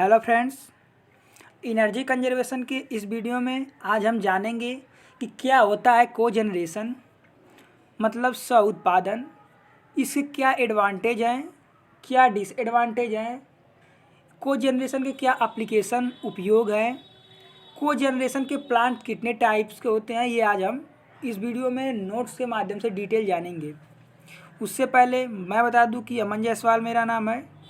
Hello friends, energy conservation के इस video में आज हम जानेंगे कि क्या होता है कोजनरेशन, मतलब स्व उत्पादन। इसके क्या एडवांटेज हैं, क्या डिसएडवांटेज हैं, कोजनरेशन के क्या एप्लीकेशन उपयोग हैं, कोजनरेशन के प्लांट कितने टाइप्स के होते हैं, ये आज हम इस वीडियो में नोट्स के माध्यम से डिटेल जानेंगे। उससे पहले मैं बता दूं कि अमन जायसवाल मेरा नाम है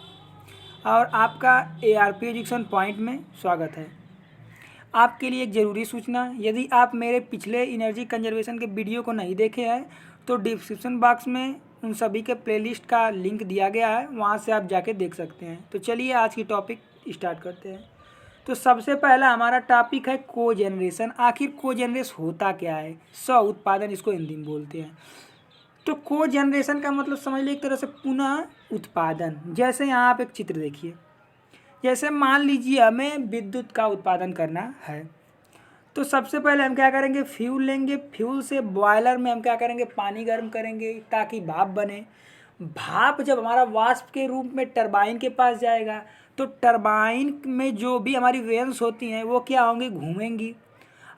और आपका ARP एजुकेशन पॉइंट में स्वागत है। आपके लिए एक ज़रूरी सूचना, यदि आप मेरे पिछले एनर्जी कंजर्वेशन के वीडियो को नहीं देखे हैं तो डिस्क्रिप्शन बॉक्स में उन सभी के प्लेलिस्ट का लिंक दिया गया है, वहां से आप जाके देख सकते हैं। तो चलिए आज की टॉपिक स्टार्ट करते हैं। तो सबसे पहला हमारा टॉपिक है कोजनरेशन। आखिर कोजनरेशन होता क्या है? स्व उत्पादन इसको हिंदी में बोलते हैं। तो कोजनरेशन का मतलब समझ लीजिए एक तरह से पुनः उत्पादन। जैसे यहाँ आप एक चित्र देखिए, जैसे मान लीजिए हमें विद्युत का उत्पादन करना है, तो सबसे पहले हम क्या करेंगे, फ्यूल लेंगे। फ्यूल से बॉयलर में हम क्या करेंगे, पानी गर्म करेंगे ताकि भाप बने। भाप जब हमारा वाष्प के रूप में टरबाइन के पास जाएगा तो टरबाइन में जो भी हमारी वेन्स होती हैं वो क्या होंगी, घूमेंगी।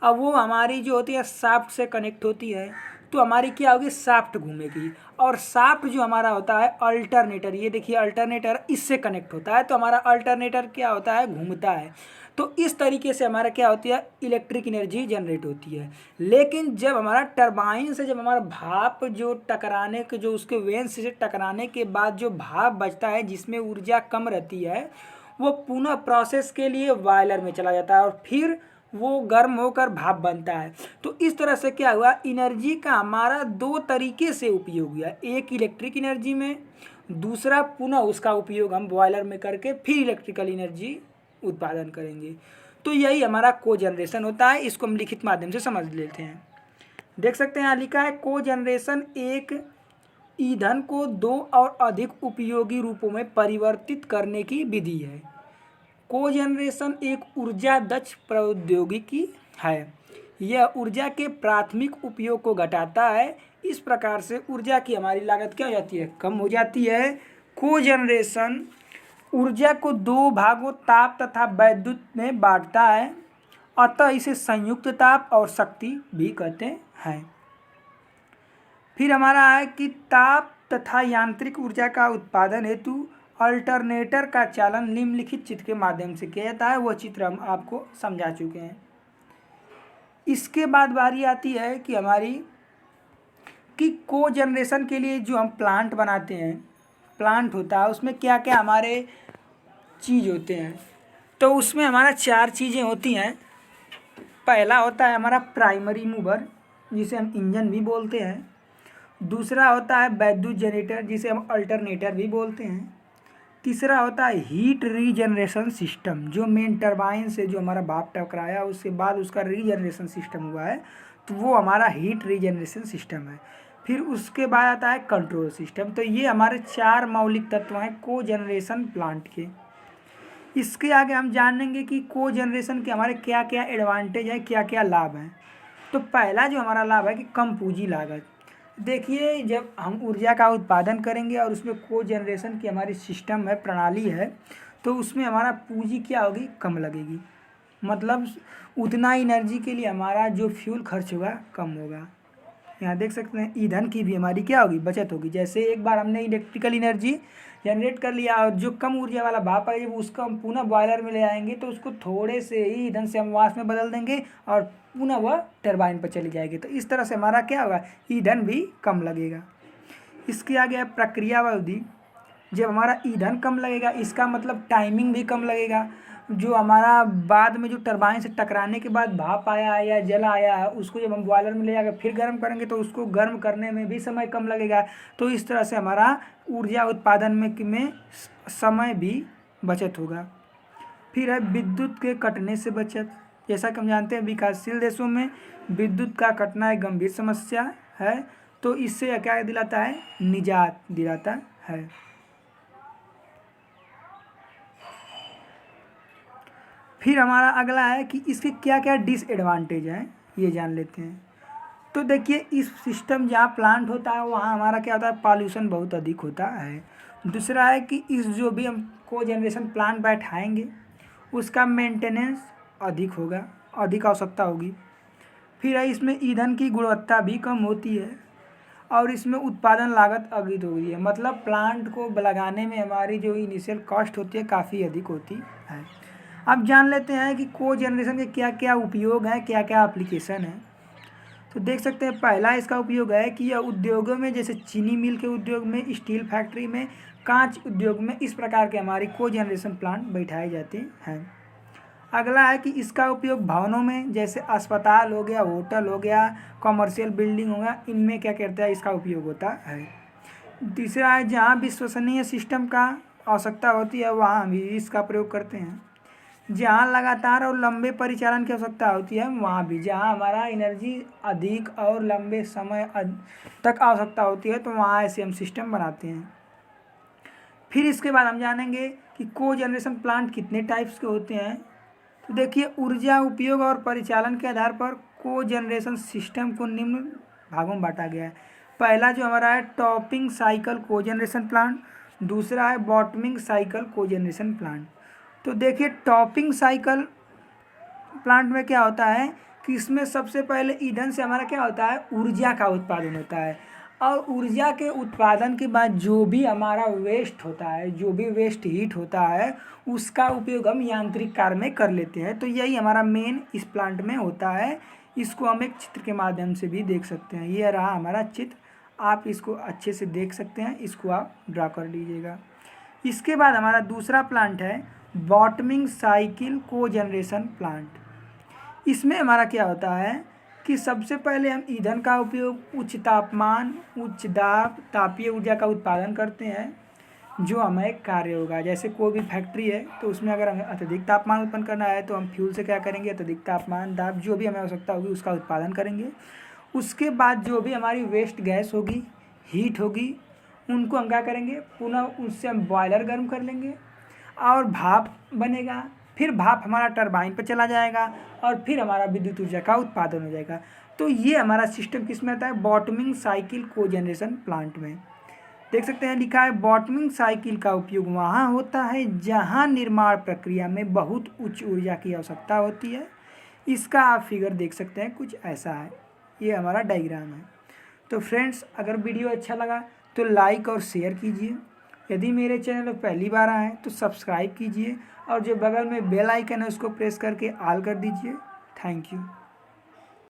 अब वो हमारी जो होती है शाफ्ट से कनेक्ट होती है, तो हमारी क्या होगी, शाफ्ट घूमेगी। और शाफ्ट जो हमारा होता है अल्टरनेटर, ये देखिए अल्टरनेटर इससे कनेक्ट होता है, तो हमारा अल्टरनेटर क्या होता है, घूमता है। तो इस तरीके से हमारा क्या होती है, इलेक्ट्रिक एनर्जी जनरेट होती है। लेकिन जब हमारा टरबाइन से जब हमारा भाप जो टकराने के, जो उसके वेन्स से टकराने के बाद जो भाप बचता है जिसमें ऊर्जा कम रहती है, वो पुनः प्रोसेस के लिए बॉयलर में चला जाता है और फिर वो गर्म होकर भाप बनता है। तो इस तरह से क्या हुआ, एनर्जी का हमारा दो तरीके से उपयोग हुआ, एक इलेक्ट्रिक एनर्जी में, दूसरा पुनः उसका उपयोग हम बॉयलर में करके फिर इलेक्ट्रिकल एनर्जी उत्पादन करेंगे। तो यही हमारा कोजनरेशन होता है। इसको हम लिखित माध्यम से समझ लेते हैं। देख सकते हैं यहाँ लिखा है, कोजनरेशन एक ईंधन को दो और अधिक उपयोगी रूपों में परिवर्तित करने की विधि है। कोजनरेशन एक ऊर्जा दक्ष प्रौद्योगिकी है। यह ऊर्जा के प्राथमिक उपयोग को घटाता है। इस प्रकार से ऊर्जा की हमारी लागत क्या हो जाती है, कम हो जाती है। कोजनरेशन ऊर्जा को दो भागों ताप तथा वैद्युत में बांटता है, अतः इसे संयुक्त ताप और शक्ति भी कहते हैं। फिर हमारा है कि ताप तथा यांत्रिक ऊर्जा का उत्पादन हेतु अल्टरनेटर का चालन निम्नलिखित चित्र के माध्यम से किया जाता है। वो चित्र हम आपको समझा चुके हैं। इसके बाद बारी आती है कि हमारी कि कोजनरेशन के लिए जो हम प्लांट बनाते हैं, प्लांट होता है उसमें क्या क्या हमारे चीज़ होते हैं। तो उसमें हमारा चार चीज़ें होती हैं। पहला होता है हमारा प्राइमरी मूवर, जिसे हम इंजन भी बोलते हैं। दूसरा होता है वैद्युत जनरेटर, जिसे हम अल्टरनेटर भी बोलते हैं। तीसरा होता है हीट रीजनरेशन सिस्टम, जो मेन टरबाइन से जो हमारा भाप टकराया उसके बाद उसका रीजनरेशन सिस्टम हुआ है, तो वो हमारा हीट रीजनरेशन सिस्टम है। फिर उसके बाद आता है कंट्रोल सिस्टम। तो ये हमारे चार मौलिक तत्व हैं कोजनरेशन प्लांट के। इसके आगे हम जानेंगे कि कोजनरेशन के हमारे क्या क्या एडवांटेज है, क्या क्या लाभ हैं। तो पहला जो हमारा लाभ है कि कम पूंजी लागत। देखिए, जब हम ऊर्जा का उत्पादन करेंगे और उसमें कोजनरेशन की हमारी सिस्टम है, प्रणाली है, तो उसमें हमारा पूंजी क्या होगी, कम लगेगी। मतलब उतना एनर्जी के लिए हमारा जो फ्यूल खर्च होगा कम होगा। यहाँ देख सकते हैं ईंधन की भी हमारी क्या होगी, बचत होगी। जैसे एक बार हमने इलेक्ट्रिकल एनर्जी जनरेट कर लिया और जो कम ऊर्जा वाला भाप है जब उसको हम पुनः बॉयलर में ले आएंगे तो उसको थोड़े से ही ईंधन से हम वाष्प में बदल देंगे और पुनः वह टरबाइन पर चली जाएगी। तो इस तरह से हमारा क्या होगा, ईंधन भी कम लगेगा। इसके आगे है प्रक्रिया अवधि। जब हमारा ईंधन कम लगेगा इसका मतलब टाइमिंग भी कम लगेगा। जो हमारा बाद में जो टरबाइन से टकराने के बाद भाप आया है या जल आया है, उसको जब हम बॉयलर में ले जाकर फिर गर्म करेंगे तो उसको गर्म करने में भी समय कम लगेगा। तो इस तरह से हमारा ऊर्जा उत्पादन में समय भी बचत होगा। फिर है विद्युत के कटने से बचत। जैसा कि हम जानते हैं विकासशील देशों में विद्युत का कटना एक गंभीर समस्या है, तो इससे क्या दिलाता है, निजात दिलाता है। फिर हमारा अगला है कि इसके क्या क्या डिसएडवांटेज हैं, ये जान लेते हैं। तो देखिए, इस सिस्टम जहाँ प्लांट होता है वहाँ हमारा क्या होता है, पॉल्यूशन बहुत अधिक होता है। दूसरा है कि इस जो भी हम कोजनरेशन प्लांट बैठाएंगे उसका मेंटेनेंस अधिक होगा, अधिक आवश्यकता होगी। फिर है इसमें ईंधन की गुणवत्ता भी कम होती है और इसमें उत्पादन लागत अधिक हो गई है। मतलब प्लांट को लगाने में हमारी जो इनिशियल कॉस्ट होती है काफ़ी अधिक होती है। अब जान लेते हैं कि कोजेनरेशन के क्या क्या उपयोग हैं, क्या क्या एप्लीकेशन है। तो देख सकते हैं पहला इसका उपयोग है कि यह उद्योगों में, जैसे चीनी मिल के उद्योग में, स्टील फैक्ट्री में, कांच उद्योग में, इस प्रकार के हमारी कोजेनरेशन प्लांट बैठाए जाते हैं। अगला है कि इसका उपयोग भवनों में, जैसे अस्पताल हो गया, होटल हो गया, कमर्शियल बिल्डिंग हो गया, इनमें क्या कहते हैं इसका उपयोग होता है। तीसरा है जहाँ विश्वसनीय सिस्टम का आवश्यकता होती है वहाँ भी इसका प्रयोग करते हैं। जहाँ लगातार और लंबे परिचालन की आवश्यकता होती है वहाँ भी, जहाँ हमारा एनर्जी अधिक और लंबे समय तक आवश्यकता होती है तो वहाँ ऐसे हम सिस्टम बनाते हैं। फिर इसके बाद हम जानेंगे कि कोजेनरेशन प्लांट कितने टाइप्स के होते हैं। तो देखिए, ऊर्जा उपयोग और परिचालन के आधार पर कोजेनरेशन सिस्टम को निम्न भागों में बांटा गया है। पहला जो हमारा है टॉपिंग साइकिल कोजेनरेशन प्लांट, दूसरा है बॉटमिंग साइकिल कोजेनरेशन प्लांट। तो देखिए, टॉपिंग साइकिल प्लांट में क्या होता है कि इसमें सबसे पहले ईंधन से हमारा क्या होता है, ऊर्जा का उत्पादन होता है और ऊर्जा के उत्पादन के बाद जो भी हमारा वेस्ट होता है, जो भी वेस्ट हीट होता है, उसका उपयोग हम यांत्रिक कार्य में कर लेते हैं। तो यही हमारा मेन इस प्लांट में होता है। इसको हम एक चित्र के माध्यम से भी देख सकते हैं। ये रहा हमारा चित्र, आप इसको अच्छे से देख सकते हैं, इसको आप ड्रा कर लीजिएगा। इसके बाद हमारा दूसरा प्लांट है बॉटमिंग साइकिल कोजेनरेशन प्लांट। इसमें हमारा क्या होता है कि सबसे पहले हम ईंधन का उपयोग उच्च तापमान, उच्च दाब, तापीय ऊर्जा का उत्पादन करते हैं जो हमें कार्य होगा। जैसे कोई भी फैक्ट्री है तो उसमें अगर हमें अत्यधिक तापमान उत्पन्न करना है तो हम फ्यूल से क्या करेंगे, अत्यधिक तापमान, दाब, जो भी हमें आवश्यकता होगी उसका उत्पादन करेंगे। उसके बाद जो भी हमारी वेस्ट गैस होगी, हीट होगी, उनको हम क्या करेंगे, पुनः उससे हम बॉयलर गर्म कर लेंगे और भाप बनेगा। फिर भाप हमारा टरबाइन पर चला जाएगा और फिर हमारा विद्युत ऊर्जा का उत्पादन हो जाएगा। तो ये हमारा सिस्टम किस में आता है, बॉटमिंग साइकिल कोजेनरेशन प्लांट में। देख सकते हैं लिखा है बॉटमिंग साइकिल का उपयोग वहाँ होता है जहाँ निर्माण प्रक्रिया में बहुत उच्च ऊर्जा की आवश्यकता होती है। इसका आप फिगर देख सकते हैं, कुछ ऐसा है। ये हमारा डायग्राम है। तो फ्रेंड्स, अगर वीडियो अच्छा लगा तो लाइक और शेयर कीजिए। यदि मेरे चैनल पर पहली बार आए तो सब्सक्राइब कीजिए और जो बगल में बेल आइकन है उसको प्रेस करके ऑल कर दीजिए। Thank you.